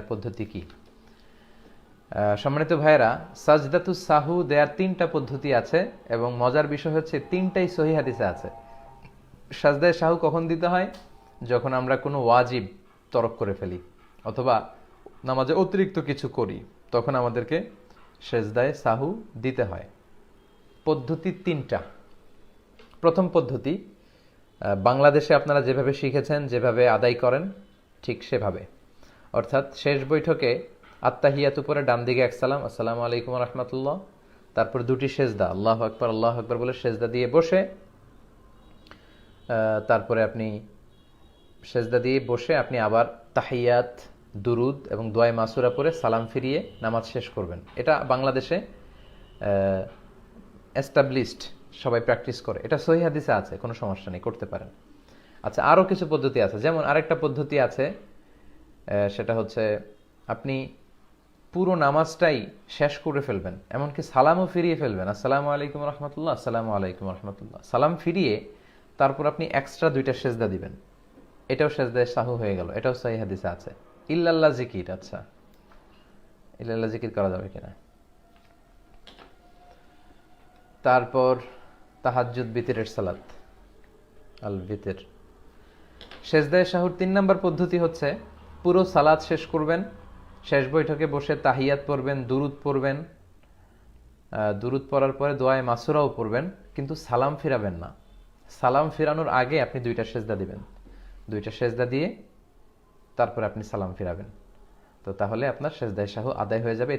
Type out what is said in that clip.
দেওয়ার পদ্ধতি কি? সম্মানিত ভাইয়েরা, সাজদাতুস সাহু দেওয়ার 3টা পদ্ধতি আছে এবং মজার বিষয় হচ্ছে 3টাই সহিহ হাদিসে আছে। সাজদায়ে সাহু কখন দিতে হয়? যখন আমরা কোনো ওয়াজিব তরক করে ফেলি অথবা নামাজে অতিরিক্ত কিছু করি, তখন আমাদেরকে সেজদায়ে সাহু দিতে হয়। পদ্ধতি 3টা। প্রথম পদ্ধতি, বাংলাদেশে আপনারা যেভাবে শিখেছেন, যেভাবে আদায় করেন ঠিক সেভাবে, অর্থাৎ শেষ বৈঠকে আত্তাহিয়াত উপরে ডান দিকে এক সালাম, আসসালামু আলাইকুম রহমতুল্লাহ, তারপর 2টি সেজদা, আল্লাহু আকবার আল্লাহু আকবার বলে সেজদা দিয়ে বসে, তারপরে আপনি সেজদা দিয়ে বসে আপনি আবার তাহিয়াত, দুরুদ এবং দোয়া মাসুরা পরে সালাম ফিরিয়ে নামাজ শেষ করবেন। এটা বাংলাদেশে এস্টাবলিশড, সবাই প্র্যাকটিস করে, এটা সহিহ হাদিসে আছে, কোনো সমস্যা নেই, করতে পারেন। আচ্ছা, আরও কিছু পদ্ধতি আছে, যেমন আরেকটা পদ্ধতি আছে, সেটা হচ্ছে আপনি পুরো নামাজটাই শেষ করে ফেলবেন, এমনকি সালামও ফিরিয়ে ফেলবেন, আসসালামু আলাইকুম রহমতুল্লাহ আসসালামু আলাইকুম রহমতুল্লাহ, সালাম ফিরিয়ে তারপর আপনি এক্সট্রা 2টা সেজদা দিবেন। এটাও সেজদায়ে সাহু হয়ে গেল, এটাও সহিহ হাদিসে আছে। ইল্লাল্লাহ জিকির, আচ্ছা ইল্লাল্লাহ জিকির করা যাবে কিনা? তারপর তাহাজ্জুদ বিতরের সালাত, আল বিতর। সেজদায়ে সাহুর 3 নম্বর পদ্ধতি হচ্ছে পুরো সালাত শেষ করবেন, শেষ বৈঠকে বসে তাহিয়াত পড়বেন, দুরুদ পড়বেন, দুরুদ পড়ার পরে দোয়ায়ে মাসুরাও পড়বেন, কিন্তু সালাম ফিরাবেন না। সালাম ফিরানোর আগে আপনি 2টা সেজদা দিবেন, 2টা সেজদা দিয়ে তারপরে আপনি সালাম ফিরাবেন। তো তাহলে আপনার সেজদায়ে সাহু আদায় হয়ে যাবে।